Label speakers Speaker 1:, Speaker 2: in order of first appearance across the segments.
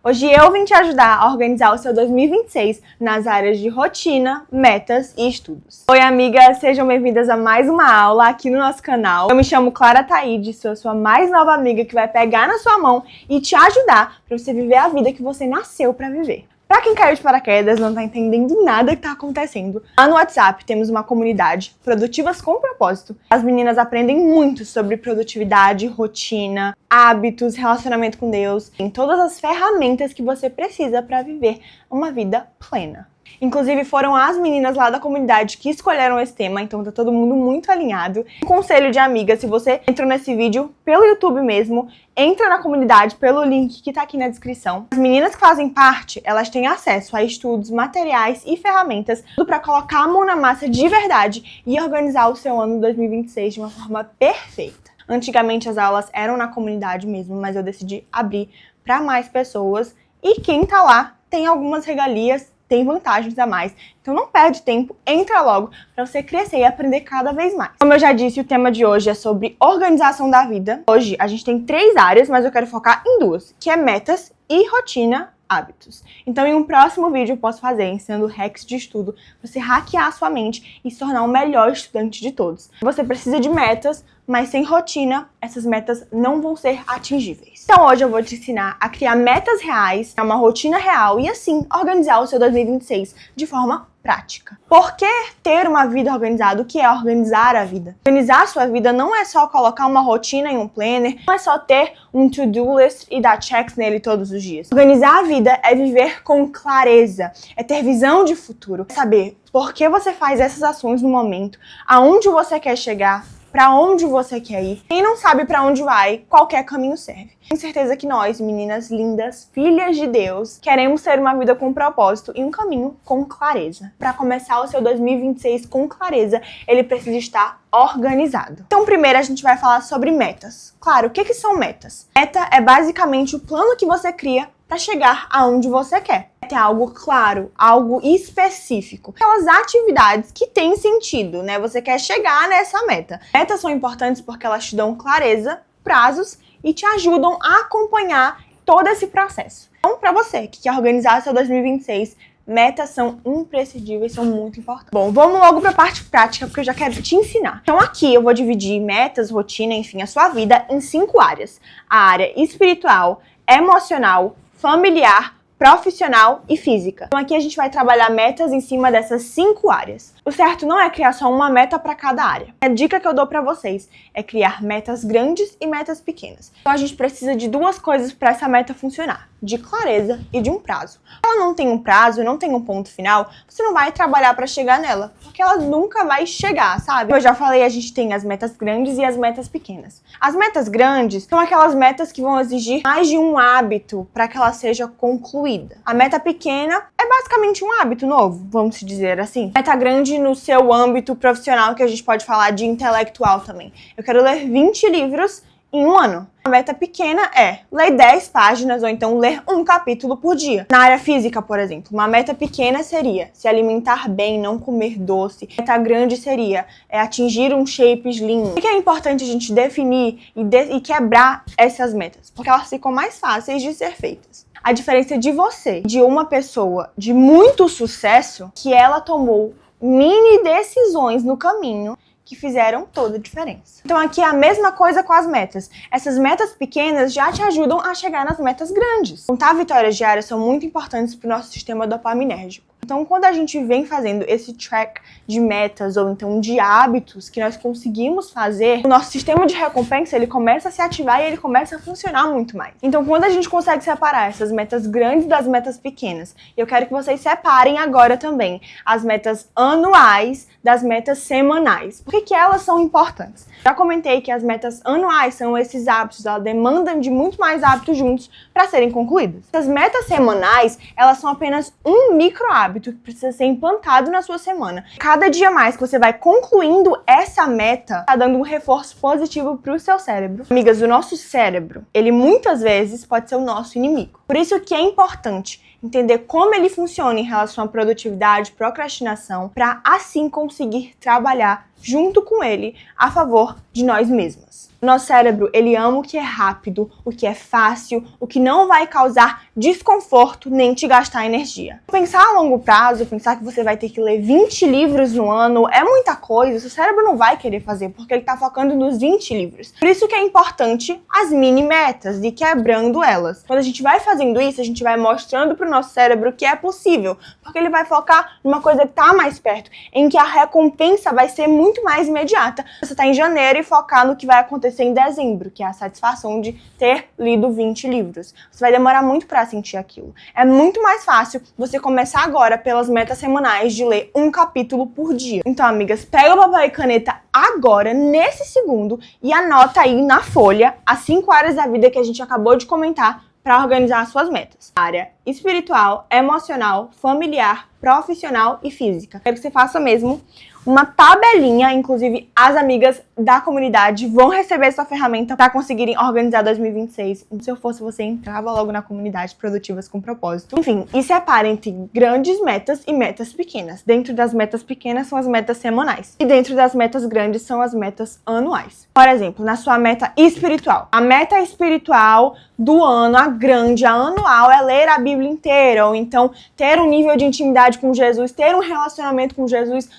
Speaker 1: Hoje eu vim te ajudar a organizar o seu 2026 nas áreas de rotina, metas e estudos. Oi, amigas! Sejam bem-vindas a mais uma aula aqui no nosso canal. Eu me chamo Clara Taide, sou a sua mais nova amiga que vai pegar na sua mão e te ajudar para você viver a vida que você nasceu para viver. Pra quem caiu de paraquedas, não tá entendendo nada que tá acontecendo, lá no WhatsApp temos uma comunidade, Produtivas com Propósito. As meninas aprendem muito sobre produtividade, rotina, hábitos, relacionamento com Deus, em todas as ferramentas que você precisa para viver uma vida plena. Inclusive, foram as meninas lá da comunidade que escolheram esse tema, então tá todo mundo muito alinhado. Um conselho de amiga, se você entrou nesse vídeo pelo YouTube mesmo, entra na comunidade pelo link que tá aqui na descrição. As meninas que fazem parte, elas têm acesso a estudos, materiais e ferramentas, tudo pra colocar a mão na massa de verdade e organizar o seu ano 2026 de uma forma perfeita. Antigamente as aulas eram na comunidade mesmo, mas eu decidi abrir para mais pessoas e quem tá lá tem algumas regalias, tem vantagens a mais. Então não perde tempo, entra logo para você crescer e aprender cada vez mais. Como eu já disse, o tema de hoje é sobre organização da vida. Hoje a gente tem 3 áreas, mas eu quero focar em 2, que é metas e rotina, hábitos. Então em um próximo vídeo eu posso fazer, ensinando hacks de estudo, você hackear a sua mente e se tornar o melhor estudante de todos. Você precisa de metas, mas sem rotina, essas metas não vão ser atingíveis. Então hoje eu vou te ensinar a criar metas reais, uma rotina real e assim organizar o seu 2026 de forma prática. Por que ter uma vida organizada? O que é organizar a vida? Organizar a sua vida não é só colocar uma rotina em um planner, não é só ter um to-do list e dar checks nele todos os dias. Organizar a vida é viver com clareza, é ter visão de futuro, é saber por que você faz essas ações no momento, aonde você quer chegar, para onde você quer ir. Quem não sabe para onde vai, qualquer caminho serve. Tenho certeza que nós, meninas lindas, filhas de Deus, queremos ter uma vida com propósito e um caminho com clareza. Para começar o seu 2026 com clareza, ele precisa estar organizado. Então, primeiro a gente vai falar sobre metas. Claro, o que são metas? Meta é basicamente o plano que você cria para chegar aonde você quer. É algo claro, algo específico. Aquelas atividades que têm sentido, né? Você quer chegar nessa meta. Metas são importantes porque elas te dão clareza, prazos e te ajudam a acompanhar todo esse processo. Então, para você que quer organizar seu 2026, metas são imprescindíveis, são muito importantes. Bom, vamos logo para a parte prática, porque eu já quero te ensinar. Então aqui eu vou dividir metas, rotina, enfim, a sua vida em 5 áreas. A área espiritual, emocional, familiar, profissional e física. Então aqui a gente vai trabalhar metas em cima dessas 5 áreas. O certo não é criar só uma meta para cada área. A dica que eu dou para vocês é criar metas grandes e metas pequenas. Então a gente precisa de 2 coisas para essa meta funcionar: de clareza e de um prazo. Se ela não tem um prazo, não tem um ponto final, você não vai trabalhar para chegar nela, porque ela nunca vai chegar, sabe? Como eu já falei, a gente tem as metas grandes e as metas pequenas. As metas grandes são aquelas metas que vão exigir mais de um hábito para que ela seja concluída. A meta pequena é basicamente um hábito novo, vamos dizer assim. Meta grande no seu âmbito profissional, que a gente pode falar de intelectual também. Eu quero ler 20 livros em um ano. A meta pequena é ler 10 páginas ou então ler um capítulo por dia. Na área física, por exemplo, uma meta pequena seria se alimentar bem, não comer doce. A meta grande seria atingir um shape slim. Por que é importante a gente definir e quebrar essas metas? Porque elas ficam mais fáceis de ser feitas. A diferença de você, de uma pessoa de muito sucesso, que ela tomou mini decisões no caminho que fizeram toda a diferença. Então aqui é a mesma coisa com as metas. Essas metas pequenas já te ajudam a chegar nas metas grandes. Contar vitórias diárias são muito importantes para o nosso sistema dopaminérgico. Então, quando a gente vem fazendo esse track de metas ou então de hábitos que nós conseguimos fazer, o nosso sistema de recompensa ele começa a se ativar e ele começa a funcionar muito mais. Então, quando a gente consegue separar essas metas grandes das metas pequenas, eu quero que vocês separem agora também as metas anuais das metas semanais. Por que elas são importantes? Já comentei que as metas anuais são esses hábitos, elas demandam de muito mais hábitos juntos para serem concluídas. As metas semanais, elas são apenas um micro hábito que precisa ser implantado na sua semana. Cada dia mais que você vai concluindo essa meta, tá dando um reforço positivo pro seu cérebro. Amigas, o nosso cérebro, ele muitas vezes pode ser o nosso inimigo. Por isso que é importante entender como ele funciona em relação à produtividade, procrastinação, para assim conseguir trabalhar junto com ele a favor de nós mesmas. Nosso cérebro, ele ama o que é rápido, o que é fácil, o que não vai causar desconforto nem te gastar energia. Pensar a longo prazo, pensar que você vai ter que ler 20 livros no ano é muita coisa, seu cérebro não vai querer fazer, porque ele tá focando nos 20 livros. Por isso que é importante as mini metas e quebrando elas. Quando a gente vai fazendo isso, a gente vai mostrando pro nosso cérebro que é possível, porque ele vai focar numa coisa que tá mais perto, em que a recompensa vai ser muito mais imediata. Você tá em janeiro e focar no que vai acontecer em dezembro, que é a satisfação de ter lido 20 livros. Você vai demorar muito pra sentir aquilo. É muito mais fácil você começar agora pelas metas semanais de ler um capítulo por dia. Então, amigas, pega o papel e caneta agora, nesse segundo, e anota aí na folha as 5 áreas da vida que a gente acabou de comentar para organizar as suas metas. Área espiritual, emocional, familiar, profissional e física. Quero que você faça mesmo uma tabelinha, inclusive as amigas da comunidade vão receber essa ferramenta para conseguirem organizar 2026. Se eu fosse você, entrava logo na comunidade Produtivas com Propósito. Enfim, e separa entre grandes metas e metas pequenas. Dentro das metas pequenas são as metas semanais. E dentro das metas grandes são as metas anuais. Por exemplo, na sua meta espiritual. A meta espiritual do ano, a grande, a anual, é ler a Bíblia inteira. Ou então ter um nível de intimidade com Jesus, ter um relacionamento com Jesus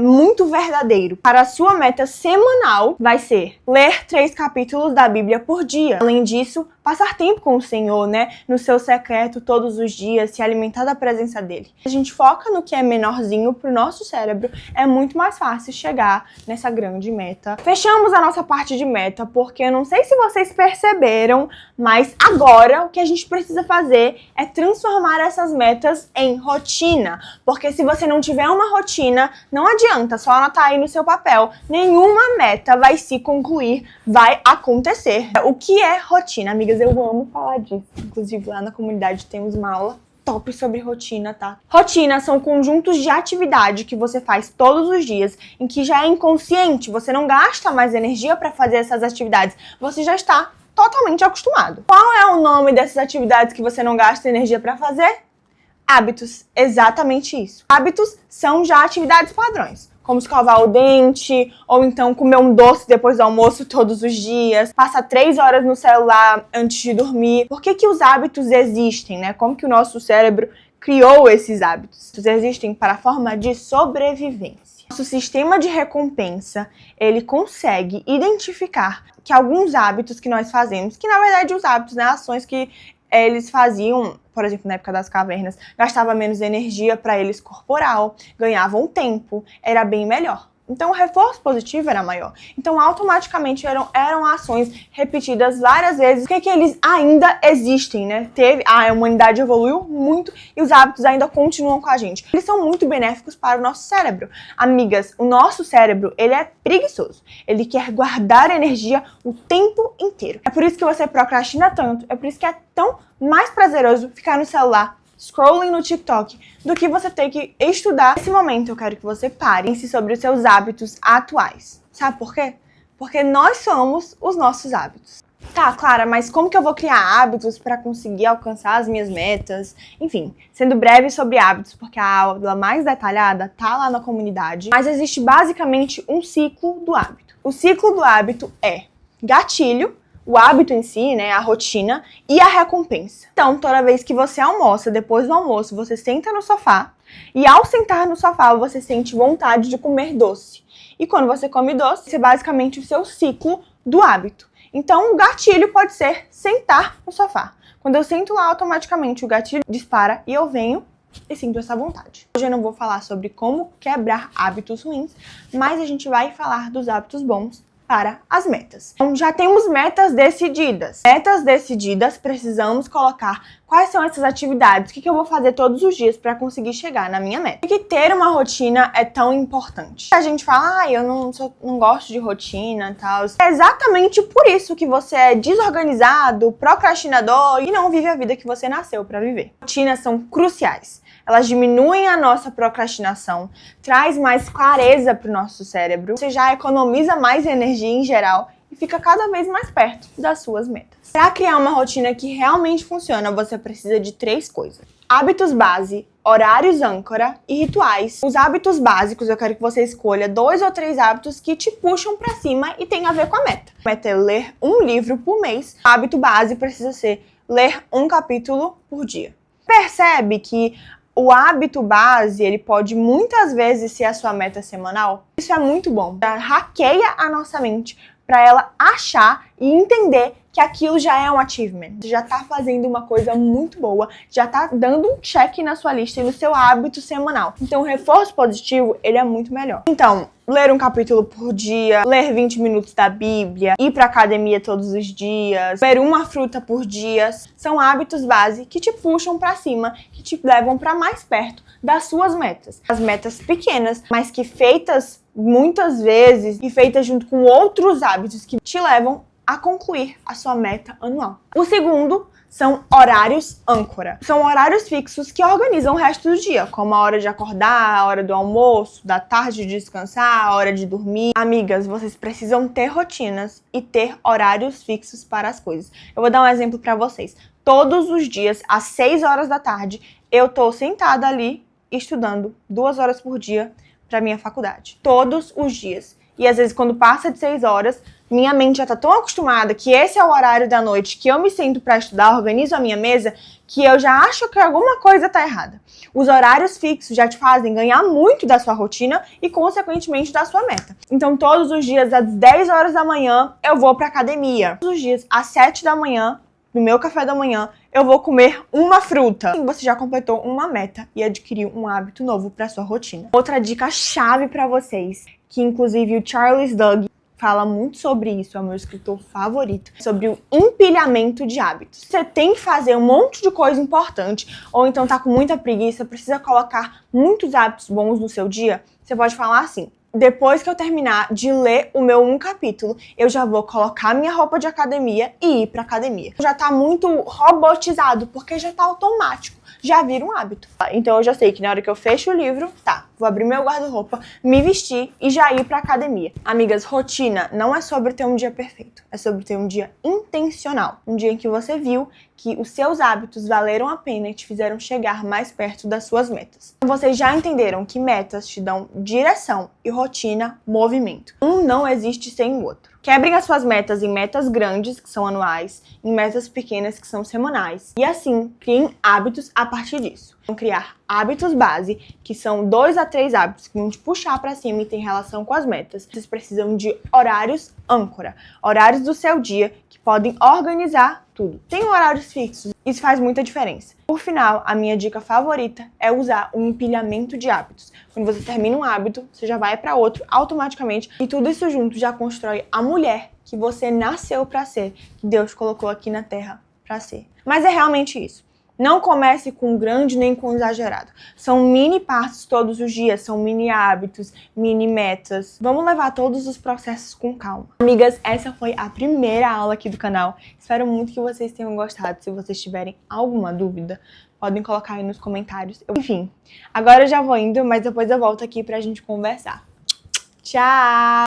Speaker 1: muito verdadeiro. Para a sua meta semanal vai ser ler 3 capítulos da Bíblia por dia. Além disso, passar tempo com o Senhor, né? No seu secreto todos os dias, se alimentar da presença dele. A gente foca no que é menorzinho pro nosso cérebro, é muito mais fácil chegar nessa grande meta. Fechamos a nossa parte de meta, porque eu não sei se vocês perceberam, mas agora o que a gente precisa fazer é transformar essas metas em rotina. Porque se você não tiver uma rotina, não adianta só anotar aí no seu papel. Nenhuma meta vai se concluir, vai acontecer. O que é rotina, amigas? Eu amo falar disso. Inclusive, lá na comunidade temos uma aula top sobre rotina, tá? Rotina são conjuntos de atividade que você faz todos os dias, em que já é inconsciente, você não gasta mais energia para fazer essas atividades, você já está totalmente acostumado. Qual é o nome dessas atividades que você não gasta energia para fazer? Hábitos. Exatamente isso. Hábitos são já atividades padrões, como escovar o dente, ou então comer um doce depois do almoço todos os dias, passar 3 horas no celular antes de dormir. Por que os hábitos existem, né? Como que o nosso cérebro criou esses hábitos? Eles existem para a forma de sobrevivência. Nosso sistema de recompensa, ele consegue identificar que alguns hábitos que nós fazemos, que na verdade os hábitos, né, ações que eles faziam, por exemplo, na época das cavernas, gastava menos energia para eles corporal, ganhavam tempo, era bem melhor. Então o reforço positivo era maior. Então automaticamente eram ações repetidas várias vezes. Por que eles ainda existem, né? A humanidade evoluiu muito e os hábitos ainda continuam com a gente. Eles são muito benéficos para o nosso cérebro. Amigas, o nosso cérebro, ele é preguiçoso. Ele quer guardar energia o tempo inteiro. É por isso que você procrastina tanto, é por isso que é tão mais prazeroso ficar no celular scrolling no TikTok, do que você ter que estudar. Nesse momento eu quero que você pare e pense sobre os seus hábitos atuais. Sabe por quê? Porque nós somos os nossos hábitos. Tá, Clara, mas como que eu vou criar hábitos para conseguir alcançar as minhas metas? Enfim, sendo breve sobre hábitos, porque a aula mais detalhada tá lá na comunidade. Mas existe basicamente um ciclo do hábito. O ciclo do hábito é gatilho, o hábito em si, né, a rotina e a recompensa. Então, toda vez que você almoça, depois do almoço, você senta no sofá e ao sentar no sofá, você sente vontade de comer doce. E quando você come doce, isso é basicamente o seu ciclo do hábito. Então, o gatilho pode ser sentar no sofá. Quando eu sento lá, automaticamente o gatilho dispara e eu venho e sinto essa vontade. Hoje eu não vou falar sobre como quebrar hábitos ruins, mas a gente vai falar dos hábitos bons para as metas. Então, já temos metas decididas. Metas decididas, precisamos colocar quais são essas atividades, o que eu vou fazer todos os dias para conseguir chegar na minha meta. Por que ter uma rotina é tão importante? A gente fala, eu não gosto de rotina e tal. É exatamente por isso que você é desorganizado, procrastinador e não vive a vida que você nasceu para viver. Rotinas são cruciais. Elas diminuem a nossa procrastinação, traz mais clareza para o nosso cérebro, você já economiza mais energia em geral e fica cada vez mais perto das suas metas. Para criar uma rotina que realmente funciona, você precisa de 3 coisas: hábitos base, horários âncora e rituais. Os hábitos básicos, eu quero que você escolha 2 ou 3 hábitos que te puxam para cima e tem a ver com a meta. A meta é ler um livro por mês. O hábito base precisa ser ler um capítulo por dia. Percebe que o hábito base, ele pode muitas vezes ser a sua meta semanal? Isso é muito bom. Hackeia a nossa mente para ela achar e entender que aquilo já é um achievement. Você já tá fazendo uma coisa muito boa, já tá dando um check na sua lista e no seu hábito semanal. Então, o reforço positivo, ele é muito melhor. Então, ler um capítulo por dia, ler 20 minutos da Bíblia, ir pra academia todos os dias, comer uma fruta por dia, são hábitos base que te puxam pra cima, que te levam pra mais perto das suas metas. As metas pequenas, mas que feitas muitas vezes e feitas junto com outros hábitos que te levam a concluir a sua meta anual. O segundo são horários âncora. São horários fixos que organizam o resto do dia, como a hora de acordar, a hora do almoço, da tarde de descansar, a hora de dormir. Amigas, vocês precisam ter rotinas e ter horários fixos para as coisas. Eu vou dar um exemplo para vocês. Todos os dias, às 6 horas da tarde, eu tô sentada ali estudando 2 horas por dia para minha faculdade. Todos os dias. E às vezes, quando passa de 6 horas, minha mente já tá tão acostumada que esse é o horário da noite que eu me sento para estudar, organizo a minha mesa, que eu já acho que alguma coisa tá errada. Os horários fixos já te fazem ganhar muito da sua rotina e, consequentemente, da sua meta. Então, todos os dias, às 10 horas da manhã, eu vou pra academia. Todos os dias, às 7 da manhã, no meu café da manhã, eu vou comer uma fruta. E você já completou uma meta e adquiriu um hábito novo para sua rotina. Outra dica chave para vocês, que inclusive o Charles Duhigg fala muito sobre isso, é o meu escritor favorito, sobre o empilhamento de hábitos. Você tem que fazer um monte de coisa importante, ou então tá com muita preguiça, precisa colocar muitos hábitos bons no seu dia, você pode falar assim: depois que eu terminar de ler o meu um capítulo, eu já vou colocar minha roupa de academia e ir pra academia. Já tá muito robotizado, porque já tá automático, já vira um hábito. Então eu já sei que na hora que eu fecho o livro, tá, vou abrir meu guarda-roupa, me vestir e já ir pra academia. Amigas, rotina não é sobre ter um dia perfeito, é sobre ter um dia intencional. Um dia em que você viu que os seus hábitos valeram a pena e te fizeram chegar mais perto das suas metas. Vocês já entenderam que metas te dão direção e rotina, movimento. Um não existe sem o outro. Quebrem as suas metas em metas grandes, que são anuais, em metas pequenas, que são semanais. E assim, criem hábitos a partir disso. Vão criar hábitos base, que são 2 a 3 hábitos que vão te puxar para cima e tem relação com as metas. Vocês precisam de horários âncora, horários do seu dia que podem organizar tudo. Tem horários fixos, isso faz muita diferença. Por final, a minha dica favorita é usar um empilhamento de hábitos. Quando você termina um hábito, você já vai para outro automaticamente e tudo isso junto já constrói a mulher que você nasceu para ser, que Deus colocou aqui na Terra para ser. Mas é realmente isso. Não comece com grande nem com exagerado. São mini passos todos os dias, são mini hábitos, mini metas. Vamos levar todos os processos com calma. Amigas, essa foi a primeira aula aqui do canal. Espero muito que vocês tenham gostado. Se vocês tiverem alguma dúvida, podem colocar aí nos comentários. Enfim, agora eu já vou indo, mas depois eu volto aqui pra gente conversar. Tchau!